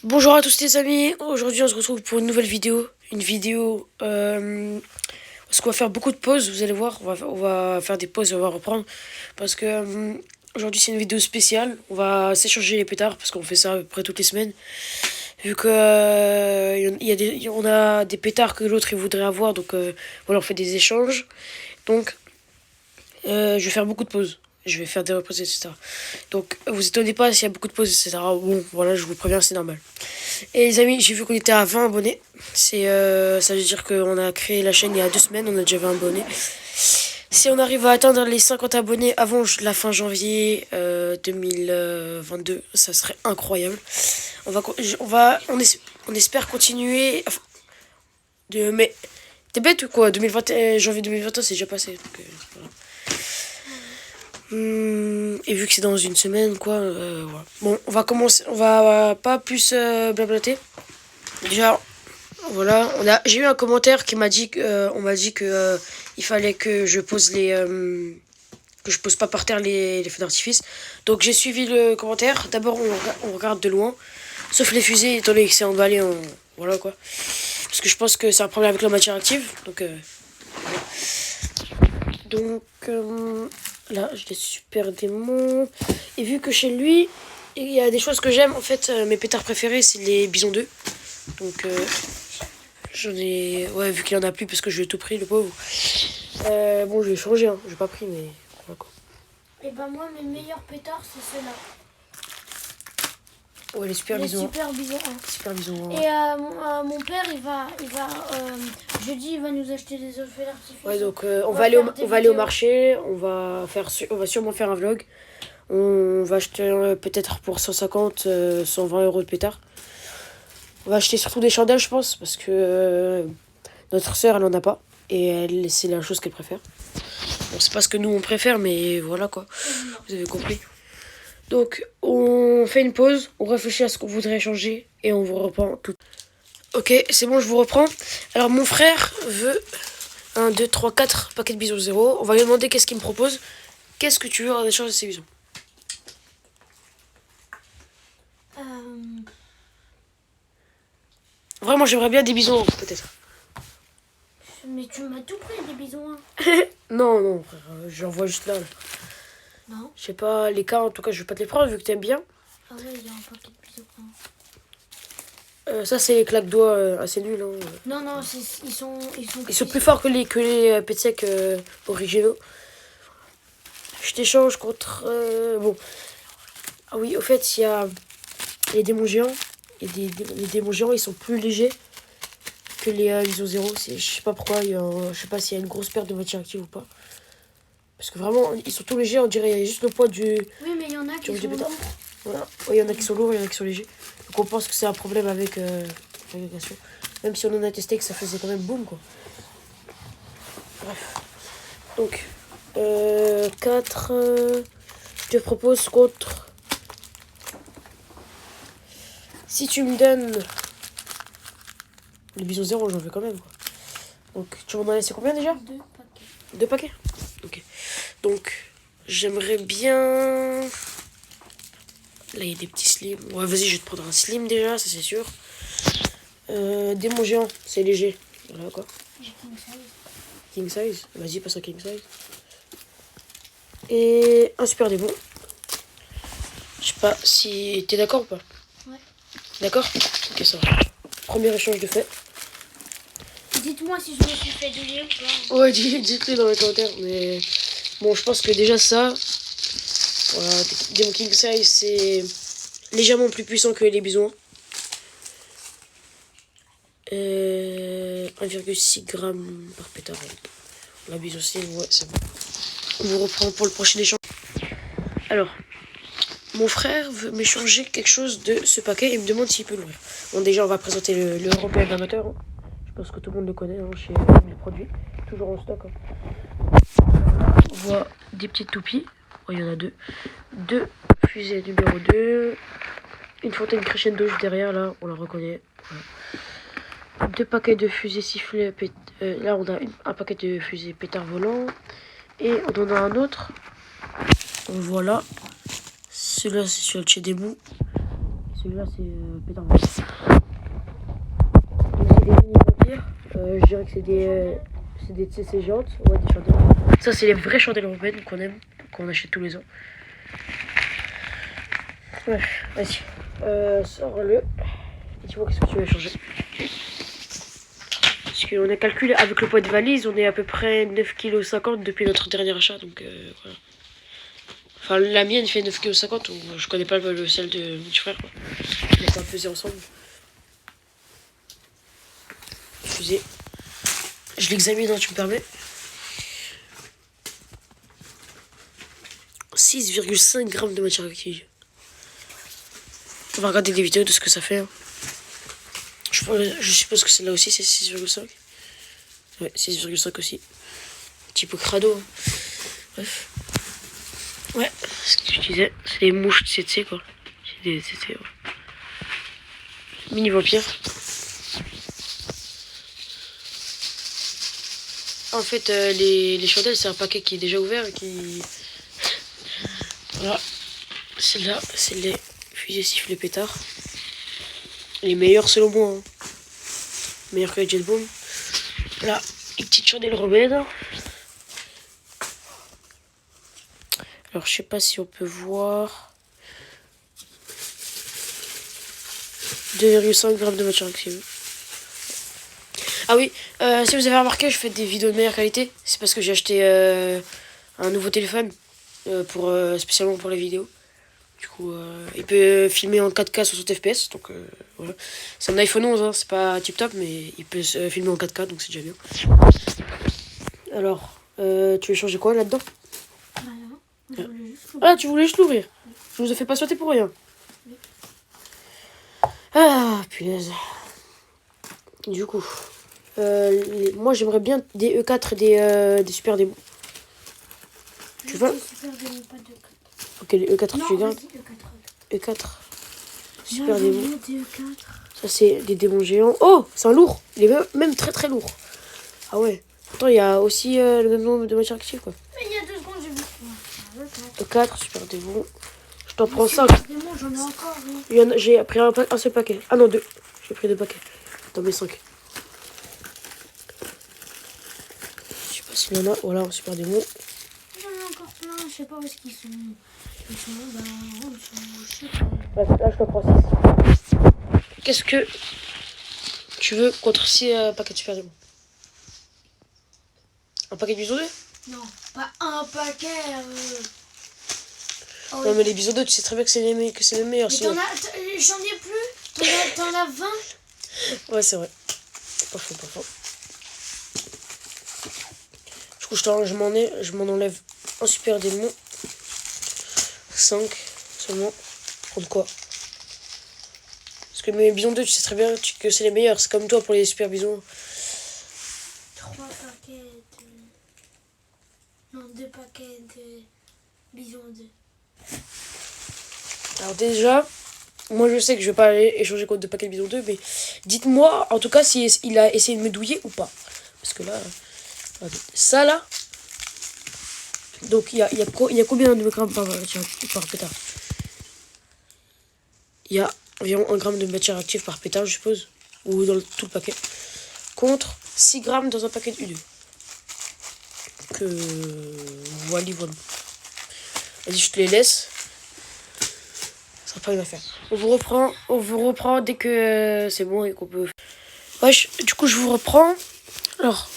Bonjour à tous les amis, aujourd'hui on se retrouve pour une nouvelle vidéo. Parce qu'on va faire beaucoup de pauses, vous allez voir, on va faire des pauses et on va reprendre. Parce que aujourd'hui c'est une vidéo spéciale, on va s'échanger les pétards parce qu'on fait ça à peu près toutes les semaines. Vu que on a des pétards que l'autre il voudrait avoir, donc voilà on fait des échanges. Donc je vais faire beaucoup de pauses. Je vais faire des reprises, etc. Donc, vous étonnez pas s'il y a beaucoup de pauses, etc. Bon, voilà, je vous préviens, c'est normal. Et les amis, j'ai vu qu'on était à 20 abonnés. Ça veut dire qu'on a créé la chaîne il y a 2 semaines, on a déjà 20 abonnés. Si on arrive à atteindre les 50 abonnés avant la fin janvier 2022, ça serait incroyable. On espère continuer. Enfin, mais t'es bête ou quoi? 2021, janvier 2021, c'est déjà passé. Donc, voilà. Et vu que c'est dans une semaine, quoi, voilà. Bon, on va commencer, on va pas plus blablater. Déjà, voilà, j'ai eu un commentaire qui m'a dit on m'a dit que il fallait que je pose que je pose pas par terre les feux d'artifice. Donc j'ai suivi le commentaire. D'abord, on regarde de loin, sauf les fusées, étant donné que c'est emballé, voilà quoi. Parce que je pense que c'est un problème avec la matière active. Donc, voilà. Donc là, j'ai des super démons. Et vu que chez lui, il y a des choses que j'aime. En fait, mes pétards préférés, c'est les bisons 2. Donc, j'en ai... Ouais, vu qu'il en a plus parce que je l'ai tout pris, le pauvre. Bon, je vais changer, hein. J'ai pas pris, mais... Voilà, quoi. Et ben moi, mes meilleurs pétards, c'est ceux-là. Ouais, les super Les bisons. super bisons. Super bisons. Et mon père, jeudi, il va nous acheter des feux d'artifice. Ouais, donc on va aller au marché. On va sûrement faire un vlog. On va acheter peut-être pour 150, 120 euros de pétard. On va acheter surtout des chandelles, je pense, parce que notre sœur, elle en a pas. Et c'est la chose qu'elle préfère. Bon, c'est pas ce que nous, on préfère, mais voilà, quoi. Vous avez compris. Donc, on fait une pause, on réfléchit à ce qu'on voudrait changer, et on vous reprend tout. Ok, c'est bon, je vous reprends. Alors, mon frère veut 1, 2, 3, 4 paquets de bisous 0. On va lui demander qu'est-ce qu'il me propose. Qu'est-ce que tu veux en échange de ces bisous? Vraiment, j'aimerais bien des bisous, peut-être. Mais tu m'as tout pris, des bisons. Non, non, frère, j'en vois juste là. Non. Je sais pas, les cas, en tout cas, je vais pas te les prendre vu que t'aimes bien. Ah ouais, il y a un paquet de bisous. Ça, c'est les claques-doigts assez nuls. Hein. Non, non, Ils sont plus forts que les pets secs originaux. Je t'échange contre... Bon. Ah oui, au fait, il y a les démons géants. Et les démons géants, ils sont plus légers que les ISO 0. Je sais pas pourquoi, je sais pas s'il y a une grosse perte de matière active ou pas. Parce que vraiment, ils sont tout légers, on dirait, il y a juste le poids du... Oui, mais il y en a qui sont lourds. Voilà. Oui, il y en a qui sont lourds, il y en a qui sont légers. Donc on pense que c'est un problème avec l'agrégation. Même si on en a testé que ça faisait quand même boum, quoi. Bref. Donc, 4... je te propose contre... Si tu me donnes... Les bisous 0, j'en veux quand même, quoi. Donc, tu m'en as laissé combien déjà? 2 paquets. 2 paquets. Ok. Donc, j'aimerais bien... Là, il y a des petits slims. Ouais, vas-y, je vais te prendre un slim déjà, ça c'est sûr. Démon géant, c'est léger. Voilà, quoi. J'ai king size. King size. Vas-y, passe à king size. Et un super démon. Je sais pas si... T'es d'accord ou pas? Ouais. D'accord? Ok, ça va. Premier échange de fait. Dites-moi si je me suis fait douiller ou pas. Ouais, dites-le dans les commentaires. Mais bon, je pense que déjà ça... Voilà, Démon King Size, c'est légèrement plus puissant que les bisons. 1,6 g par pétard. La bise aussi, ouais, c'est bon. On vous reprend pour le prochain échange. Alors, mon frère veut m'échanger quelque chose de ce paquet et me demande s'il peut l'ouvrir. Bon, déjà, on va présenter le Européen d'amateur. Hein. Je pense que tout le monde le connaît hein, chez les produits. Toujours en stock. Hein. On voit des petites toupies. Oh, il y en a 2. 2 fusées numéro 2. Une fontaine crescendo juste derrière, là, on la reconnaît. Voilà. 2 paquets de fusées sifflets. Là, on a un paquet de fusées pétard volant. Et on en a un autre. Voilà. Celui-là, c'est sur le chez des mous. celui-là c'est pétard. C'est des mini vampires. Je dirais que c'est des TC géantes. Ouais, des chandelles. Ça, c'est les vraies chandelles européennes qu'on aime, qu'on achète tous les ans. Ouais, vas-y. Sors-le. Et dis-moi qu'est-ce que tu veux changer. Parce qu'on a calculé avec le poids de valise, on est à peu près 9,50 kg depuis notre dernier achat. Donc voilà. Enfin, la mienne fait 9,50 kg. Je connais pas le ciel de mon petit frère. Quoi. On n'a pas pesé ensemble. Excusez. Je l'examine, hein, tu me permets. 6,5 grammes de matière active. On va regarder des vidéos de ce que ça fait. Hein. Je suppose que celle-là aussi c'est 6,5. Ouais, 6,5 aussi. Un petit peu crado. Hein. Bref. Ouais, ce que je disais, c'est des mouches de CC quoi. C'est des CC, ouais. Mini vampire. En fait, les chandelles, c'est un paquet qui est déjà ouvert et qui. Voilà. Celle-là, c'est les fusées sifflets pétards. Les meilleurs selon moi. Hein. Meilleurs que les Jet Boom. Là, une petite chandelle romaine. Alors, je sais pas si on peut voir. 2,5 grammes de matière active. Ah oui, si vous avez remarqué, je fais des vidéos de meilleure qualité. C'est parce que j'ai acheté un nouveau téléphone spécialement pour les vidéos. Du coup, il peut filmer en 4K 60 fps. Donc voilà. C'est un iPhone 11, hein, c'est pas tip top, mais il peut filmer en 4K, donc c'est déjà bien. Alors, tu veux changer quoi là-dedans? Ah, tu voulais juste l'ouvrir. Je vous ai fait patienter pour rien. Ah, punaise. Du coup, moi j'aimerais bien des E4 et des super démons. Tu vois? Ok, les E4 tu gardes. E4. Super démons. Ça c'est des démons géants. Oh, c'est un lourd. Il est même très très lourd. Ah ouais. Pourtant il y a aussi le même nombre de matière active quoi. Mais il y a 2 secondes, j'ai vu. E4, super démons. Je t'en prends 5. J'en ai encore. J'ai pris un seul paquet. Ah non, 2. J'ai pris 2 paquets. Dans mes 5. Je sais pas s'il y en a. Voilà, un super démon. J'en ai encore plein, je sais pas où est-ce qu'ils sont. Ils sont là, je sais pas. Bref, là je t'en prends 6. Qu'est-ce que tu veux contre 6 paquets de super démons? Un paquet de bisous 2? Non, pas un paquet. Oh, non, mais les bisous 2, tu sais très bien que c'est les meilleurs. Mais j'en ai plus. T'en as 20. Ouais, c'est vrai. Pas faux, pas faux. Du coup, je m'en enlève un super démon. 5 seulement. Contre quoi? Parce que mes bisons 2, tu sais très bien que c'est les meilleurs. C'est comme toi pour les super bisons. 3 paquets de... Non, 2 paquets de bisons 2. Alors déjà, moi je sais que je vais pas aller échanger contre 2 paquets de bisons 2, mais dites-moi en tout cas si il a essayé de me douiller ou pas. Parce que là, ça là, donc il y a combien de grammes par pétard? Il y a environ 1 gramme de matière active par pétard, je suppose, ou dans tout le paquet, contre 6 grammes dans un paquet de U2. Que voilà. Vas-y, je te les laisse. Ça sera pas une affaire. On vous reprend dès que c'est bon et qu'on peut. Ouais, du coup, je vous reprends. Alors,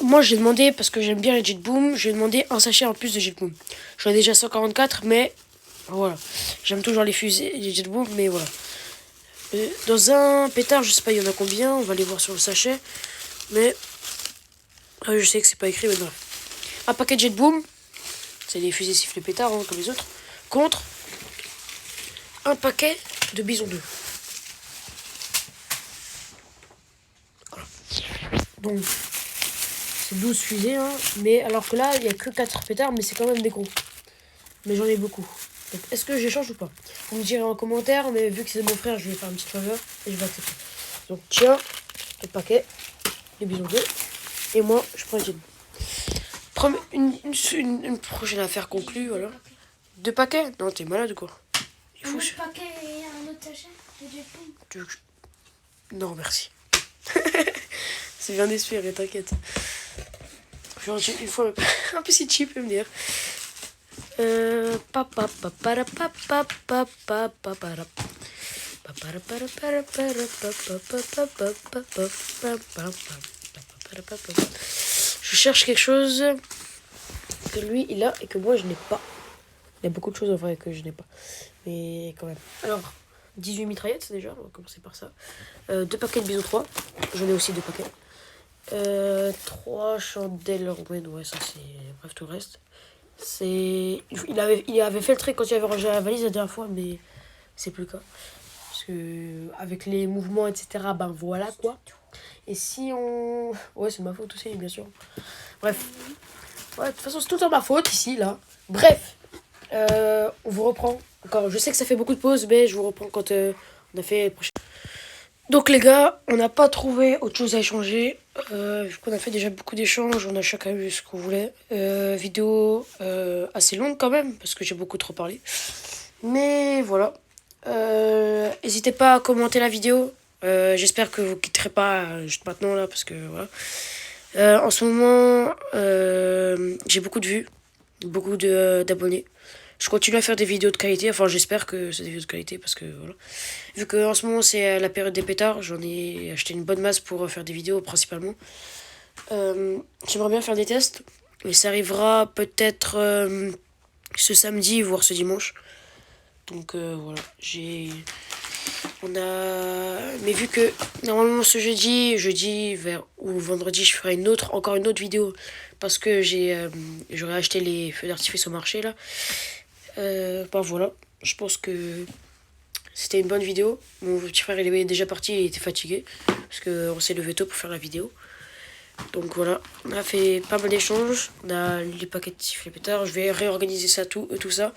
moi, j'ai demandé, parce que j'aime bien les Jet Boom, j'ai demandé un sachet en plus de Jet Boom. J'en ai déjà 144, mais voilà. J'aime toujours les fusées, les Jet Boom, mais voilà. Dans un pétard, je sais pas, il y en a combien. On va aller voir sur le sachet. Mais je sais que c'est pas écrit, mais bref. Un paquet de Jet Boom. C'est des fusées sifflets pétards, hein, comme les autres. Contre un paquet de Bison 2. Voilà. Donc, c'est 12 fusées, hein, mais alors que là, il n'y a que 4 pétards, mais c'est quand même des gros. Mais j'en ai beaucoup. Donc, est-ce que j'échange ou pas? Vous me direz en commentaire, mais vu que c'est mon frère, je vais faire une petite faveur et je vais accepter. Donc, tiens, le paquet, les Bison 2, et moi, je prends une prochaine affaire conclue, voilà. 2 paquets? Non, t'es malade ou quoi? Un autre paquet et un autre ta chaîne de Jetpack? Tu veux que Non, merci. C'est bien d'espérer, t'inquiète. Genre, une fois, un peu si cheap, me dire. Je cherche quelque chose que lui il a et que moi je n'ai pas. Il y a beaucoup de choses en vrai que je n'ai pas. Mais quand même. Alors, 18 mitraillettes déjà, on va commencer par ça. 2 paquets de bisous 3. J'en ai aussi 2 paquets. 3 chandelles Orgwen, ouais, ça c'est. Bref, tout le reste. C'est. Il avait fait le trait quand il avait rangé la valise la dernière fois, mais c'est plus le cas. Parce que, avec les mouvements, etc., ben voilà quoi. Et si on. Ouais, c'est ma faute aussi, bien sûr. Bref. Ouais, de toute façon, c'est tout en ma faute ici, là. Bref. On vous reprend. Encore, je sais que ça fait beaucoup de pauses, mais je vous reprends quand on a fait le prochain. Donc, les gars, on n'a pas trouvé autre chose à échanger. Vu qu'on a fait déjà beaucoup d'échanges, on a chacun eu ce qu'on voulait. Vidéo assez longue quand même, parce que j'ai beaucoup trop parlé. Mais voilà. N'hésitez pas à commenter la vidéo. J'espère que vous quitterez pas juste maintenant là, parce que voilà. En ce moment, j'ai beaucoup de vues, beaucoup d'abonnés. Je continue à faire des vidéos de qualité, enfin j'espère que c'est des vidéos de qualité parce que voilà. Vu qu'en ce moment c'est la période des pétards, j'en ai acheté une bonne masse pour faire des vidéos principalement. J'aimerais bien faire des tests, mais ça arrivera peut-être ce samedi voire ce dimanche. Donc voilà, mais vu que normalement ce jeudi ou vendredi, je ferai encore une autre vidéo parce que j'aurais acheté les feux d'artifice au marché là. Ben voilà, je pense que c'était une bonne vidéo. Mon petit frère il est déjà parti, il était fatigué parce qu'on s'est levé tôt pour faire la vidéo. Donc voilà, on a fait pas mal d'échanges, on a les paquets de sifflets pétards, je vais réorganiser ça tout ça.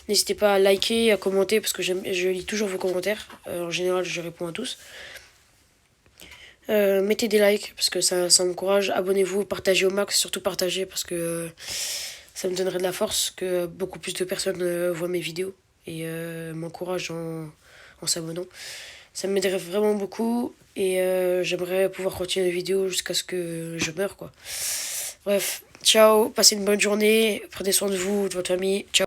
N'hésitez pas à liker, à commenter parce que je lis toujours vos commentaires. En général, je réponds à tous. Mettez des likes parce que ça m'encourage. Abonnez-vous, partagez au max, surtout partagez parce que ça me donnerait de la force que beaucoup plus de personnes voient mes vidéos et m'encouragent en s'abonnant. Ça m'aiderait vraiment beaucoup et j'aimerais pouvoir continuer les vidéos jusqu'à ce que je meure quoi. Bref, ciao, passez une bonne journée, prenez soin de vous, de votre famille, ciao.